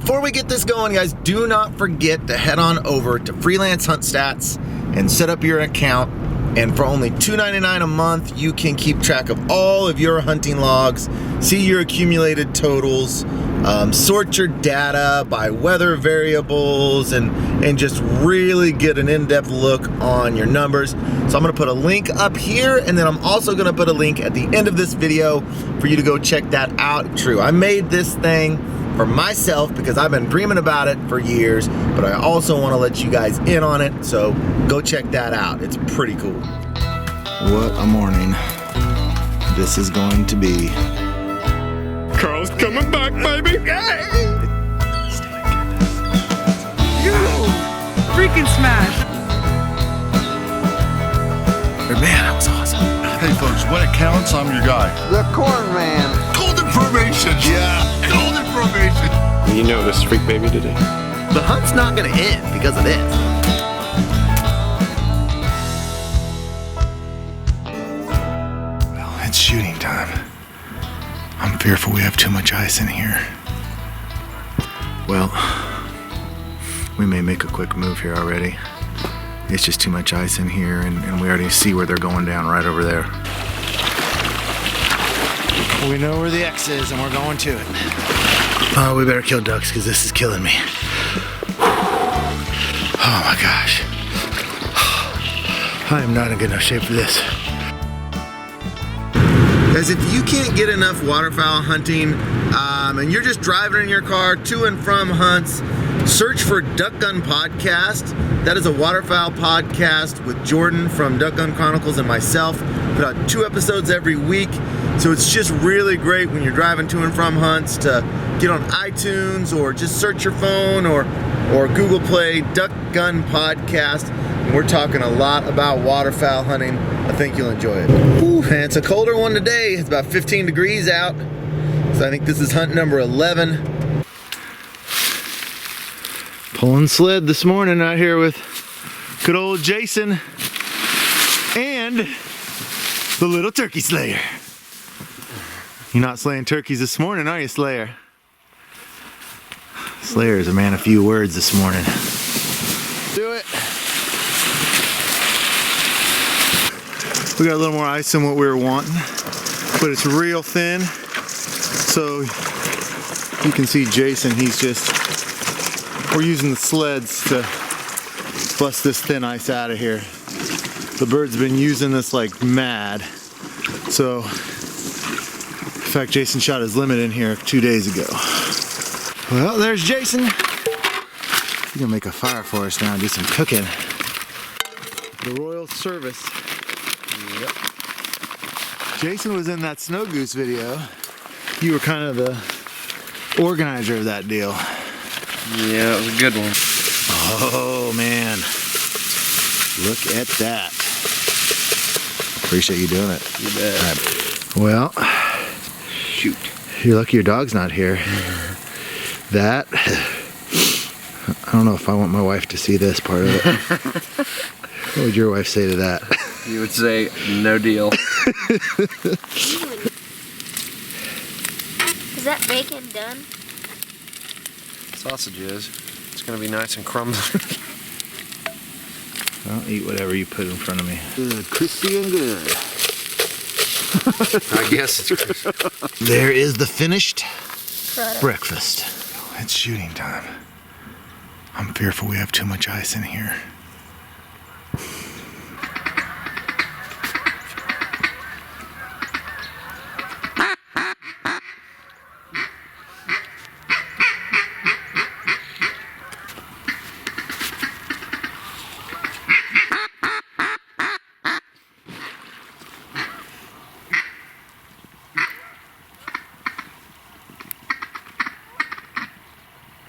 Before we get this going, guys, do not forget to head on over to Freelance HuntStats and set up your account. And for only $2.99 a month, you can keep track of all of your hunting logs, see your accumulated totals, sort your data by weather variables, and just really get an in-depth look on your numbers. So I'm gonna put a link up here, and then I'm also gonna put a link at the end of this video for you to go check that out. True, I made this thing for myself because I've been dreaming about it for years, but I also want to let you guys in on it, so go check that out. It's pretty cool. What a morning this is going to be. Carl's coming back, baby. Freaking smash. Man, that was awesome. Hey folks, when it counts, I'm your guy. The corn man. Golden formation. Yeah. Golden formation. You noticed Freak Baby today? The hunt's not gonna end because of this. Well, it's shooting time. I'm fearful we have too much ice in here. Well, we may make a quick move here already. It's just too much ice in here, and we already see where they're going down right over there. We know where the X is, and we're going to it. Oh, we better kill ducks, because this is killing me. Oh my gosh. I am not in good enough shape for this. Guys, if you can't get enough waterfowl hunting, and you're just driving in your car to and from hunts, search for Duck Gun Podcast. That is a waterfowl podcast with Jordan from Duck Gun Chronicles and myself. Put out 2 episodes every week. So it's just really great when you're driving to and from hunts to get on iTunes or just search your phone or Google Play Duck Gun Podcast. And we're talking a lot about waterfowl hunting. I think you'll enjoy it. Whew, and it's a colder one today. It's about 15 degrees out. So I think this is hunt number 11. Pulling sled this morning out here with good old Jason and the little turkey slayer. You're not slaying turkeys this morning, are you, Slayer? Slayer is a man of few words this morning. Do it. We got a little more ice than what we were wanting, but it's real thin. So you can see Jason, we're using the sleds to bust this thin ice out of here. The bird's been using this like mad. So, in fact, Jason shot his limit in here 2 days ago. Well, there's Jason. He's gonna make a fire for us now and do some cooking. The Royal Service. Yep. Jason was in that snow goose video. You were kind of the organizer of that deal. Yeah, it was a good one. Oh man, look at that. Appreciate you doing it. You bet. Right. Well, Shoot. you're lucky your dog's not here. That, I don't know if I want my wife to see this part of it. What would your wife say to that? You would say, no deal. Is that bacon done? Sausage is. It's gonna be nice and crumbly. I'll eat whatever you put in front of me. Good, crispy and good. I guess it's crispy. There is the finished Product. breakfast. It's shooting time. I'm fearful we have too much ice in here.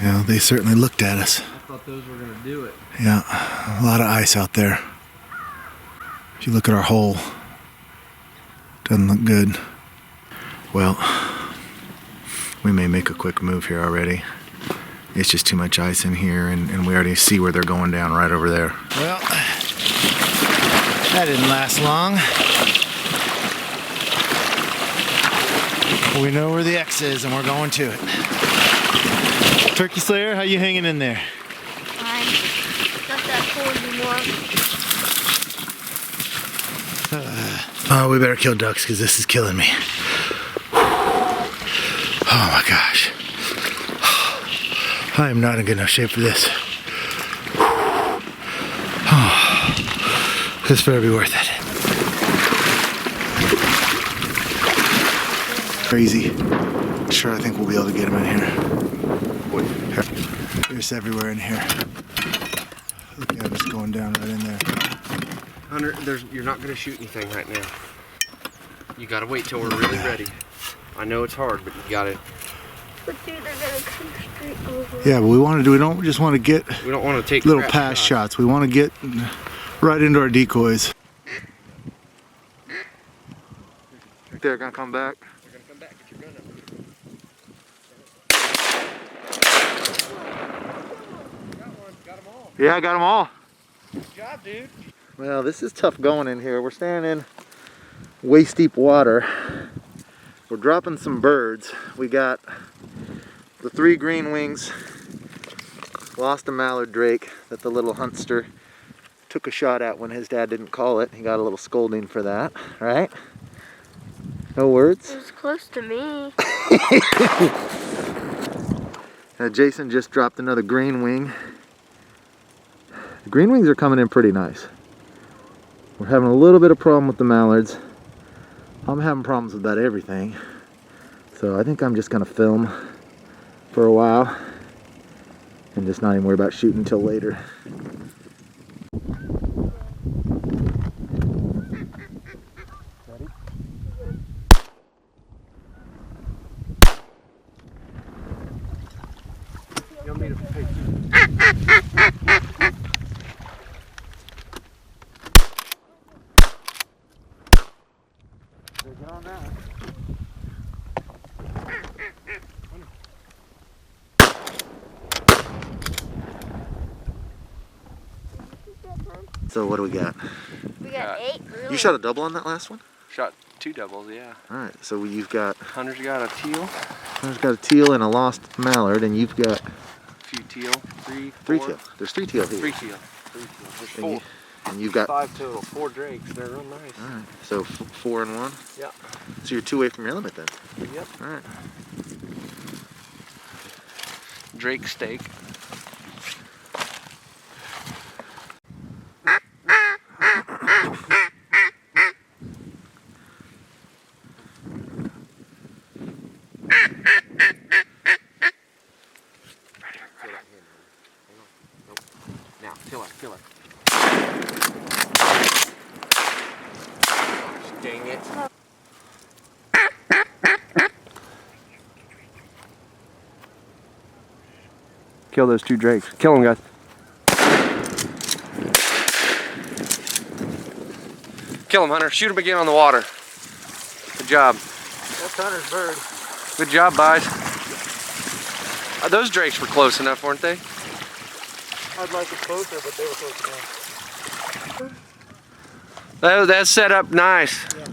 Yeah, they certainly looked at us. I thought those were gonna do it. Yeah, a lot of ice out there. If you look at our hole, doesn't look good. Well, we may make a quick move here already. It's just too much ice in here, and we already see where they're going down right over there. Well, that didn't last long. We know where the X is, and we're going to it. Turkey Slayer, how you hanging in there? Fine. Not that cold anymore. Oh, we better kill ducks because this is killing me. Oh my gosh. I am not in good enough shape for this. Oh, this better be worth it. Crazy. Sure, I think we'll be able to get him in here. They're just everywhere in here. Look at us going down right in there. Hunter, you're not going to shoot anything right now. You got to wait till we're really ready. I know it's hard, but you got to. But dude, they're gonna come straight over. Yeah, but we don't just want to get We don't want to take little crap pass shots. We want to get right into our decoys. Think they're gonna come back? They're going to come back. Get your gun up. Got them all. Yeah, I got them all. Good job, dude. Well, this is tough going in here. We're standing in waist deep water. We're dropping some birds. We got the 3 green wings. Lost a mallard drake that the little huntster took a shot at when his dad didn't call it. He got a little scolding for that, right? No words? It was close to me. Jason just dropped another green wing. The green wings are coming in pretty nice. We're having a little bit of problem with the mallards. I'm having problems with about everything. So I think I'm just gonna film for a while and just not even worry about shooting until later. You want me to take Get on that. So what do we got? We got 8, really. You shot a double on that last one? Shot 2 doubles, yeah. Alright, so you've got... Hunter's got a teal, Hunter's got a teal and a lost mallard, and you've got... a few teal, 3, 3 4. teal. There's 3 teal here. 3 teal. 3 teal. There's And, 4. and you've got... 5 total. 4 drakes. They're real nice. Alright, so 4 and 1? Yep. So you're 2 away from your limit then? Yep. Alright. Drake steak. Now, kill her, kill her. Dang it. Kill those 2 drakes. Kill them, guys. Kill him, Hunter. Shoot him again on the water. Good job. That's Hunter's bird. Good job, boys. Those drakes were close enough, weren't they? I'd like it closer, but they were close enough. That's set up nice. Yeah.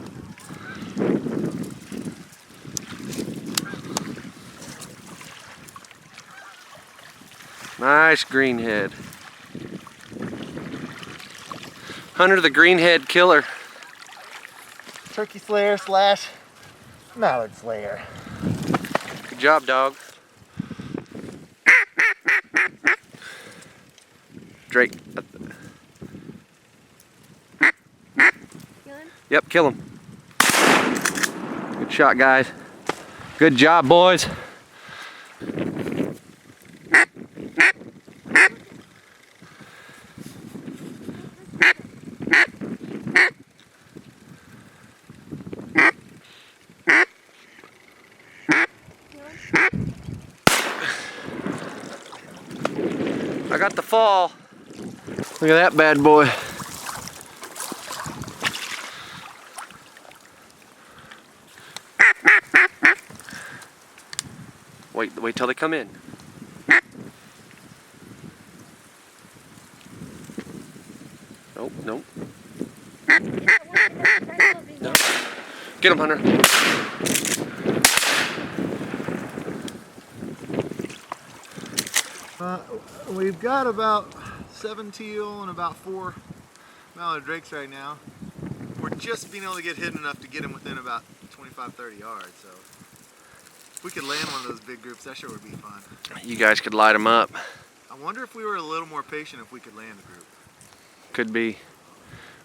Nice greenhead. Hunter the greenhead killer. Turkey slayer slash mallard slayer. Good job, dog. Drake. Kill him? Yep, kill him. Good shot, guys. Good job, boys. I got the fall. Look at that bad boy. Wait till they come in. Nope, nope. No. Get him, Hunter. We've got about 7 teal and about 4 mallard drakes right now. We're just being able to get hidden enough to get them within about 25-30 yards. So if we could land one of those big groups, that sure would be fun. You guys could light them up. I wonder if we were a little more patient if we could land a group. Could be.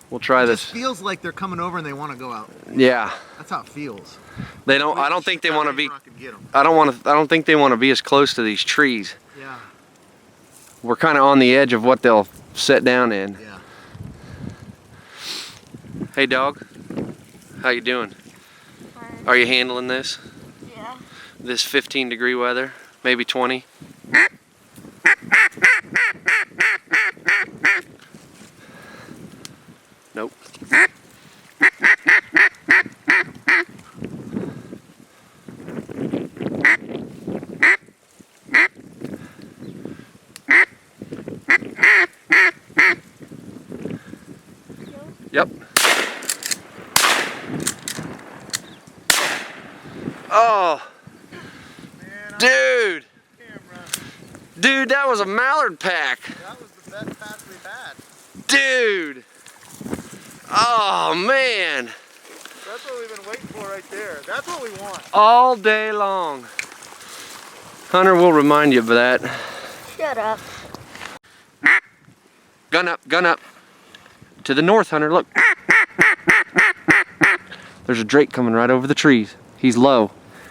We'll try this. It feels like they're coming over and they want to go out. Yeah. That's how it feels. They don't. I don't think they want to be. Get 'em. I don't think they want to be as close to these trees. Yeah. We're kind of on the edge of what they'll sit down in. Yeah. Hey, dog. How you doing? Fine. Are you handling this? Yeah. This 15-degree weather? Maybe 20? Nope. Yep. Oh, dude. Dude, that was a mallard pack. That was the best pass we've had. Dude. Oh, man. That's what we've been waiting for right there. That's what we want. All day long. Hunter will remind you of that. Shut up. Gun up, gun up. To the north, Hunter, look. There's a drake coming right over the trees. He's low.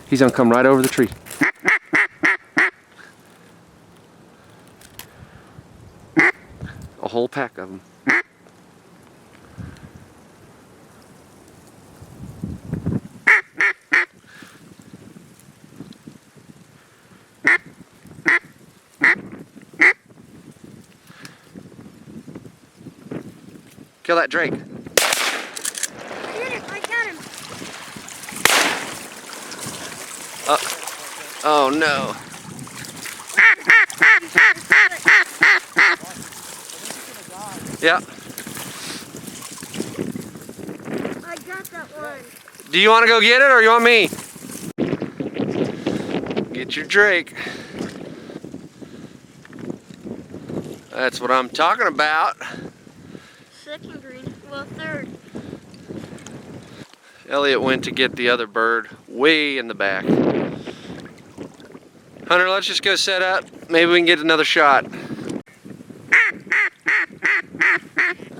He's gonna come right over the tree. A whole pack of them. Kill that drake. I did it. I got him. Oh no. Yeah. I got that one. Do you want to go get it or you want me? Get your drake. That's what I'm talking about. Second green. Well, third. Elliot went to get the other bird way in the back. Hunter, let's just go set up. Maybe we can get another shot.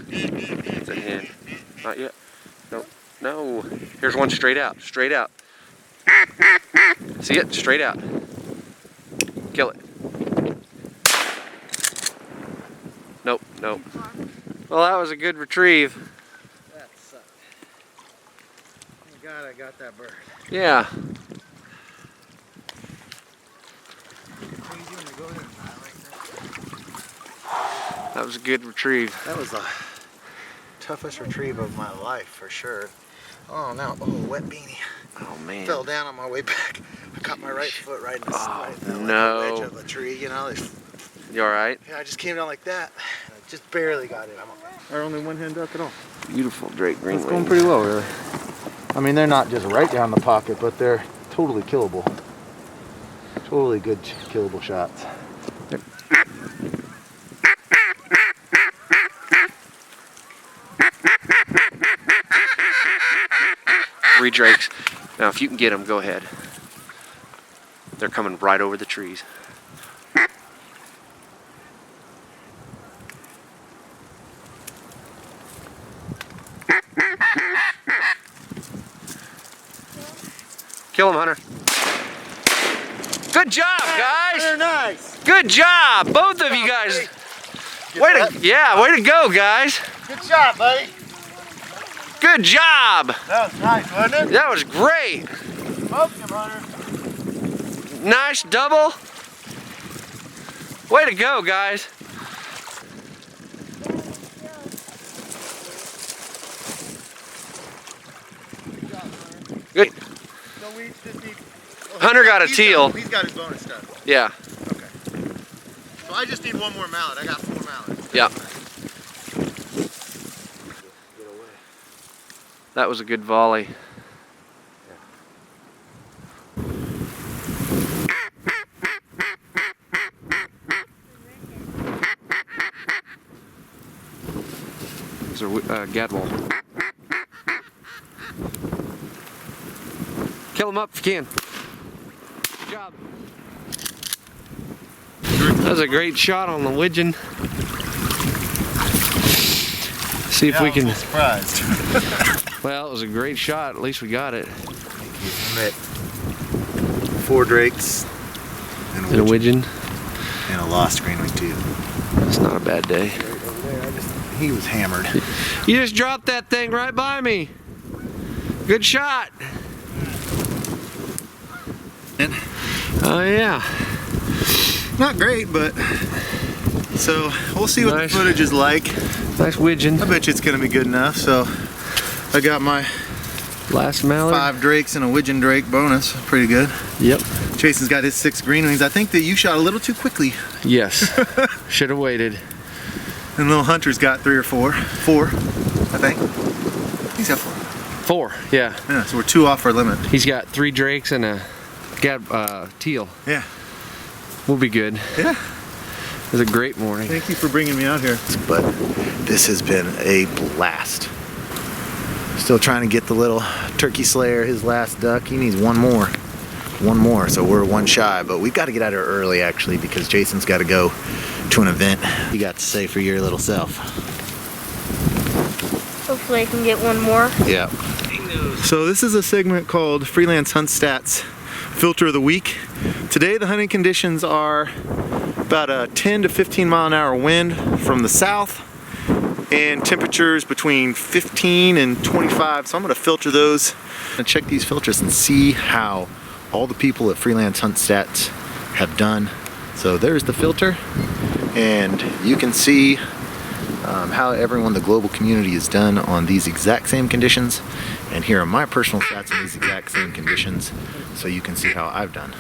It's a hen. Not yet. No. No. Here's one straight out. Straight out. See it? Straight out. Kill it. Nope. Nope. Well, that was a good retrieve. That sucked. Thank God I got that bird. Yeah. What are you doing to go there? That was a good retrieve. That was the toughest retrieve of my life for sure. Oh no! Oh, wet beanie. Oh man. Fell down on my way back. I caught my right foot right in the, no. like, the edge of a tree. You know. You all right? Yeah, I just came down like that. And I just barely got it. I'm okay. Our only one hen duck at all. Beautiful Drake green. It's going pretty well, really. I mean, they're not just right down the pocket, but they're totally killable. Totally good killable shots. 3 drakes. Now, if you can get them, go ahead. They're coming right over the trees. Kill him, Hunter. Good job, guys. They're nice. Good job, both of you guys. Way to go, guys. Good job, buddy. Good job. That was nice, wasn't it? That was great. Smoked him, Hunter. Nice double. Way to go, guys. Good. So we just need... Hunter got a teal. He's got his bonus stuff. Yeah. Okay. So I just need one more mallard. I got 4 mallards. Yeah. Get away. That was a good volley. Those are gadwall. Kill them up if you can. Good job. That was a great shot on the widgeon. See if we can. I'm surprised. Well, it was a great shot. At least we got it. 4 drakes and And a widgeon. and a lost green wing too. It's not a bad day. He was hammered. You just dropped that thing right by me. Good shot. Oh yeah. Not great, but so we'll see what Nice. the footage is like. Nice widgeon. I bet you it's gonna be good enough. So I got my Last mallard. 5 drakes and a widgeon drake bonus. Pretty good. Yep. Jason's got his 6 green wings. I think that you shot a little too quickly. Yes. Should have waited. And little Hunter's got 3 or 4. 4, I think. He's got 4. 4. Yeah. Yeah, so we're 2 off our limit. He's got 3 drakes and a teal. Yeah. We'll be good. Yeah. It was a great morning. Thank you for bringing me out here. But this has been a blast. Still trying to get the little turkey slayer, his last duck. He needs one more. One more, so we're 1 shy. But we've got to get out of here early, actually, because Jason's got to go to an event. You got to say for your little self. Hopefully I can get one more. Yeah. So this is a segment called Freelance HuntStats Filter of the Week. Today the hunting conditions are about a 10 to 15 mile an hour wind from the south and temperatures between 15 and 25. So I'm going to filter those and check these filters and see how all the people at Freelance HuntStats have done. So there's the filter, and you can see how everyone, the global community, is done on these exact same conditions. And here are my personal stats on these exact same conditions, so you can see how I've done.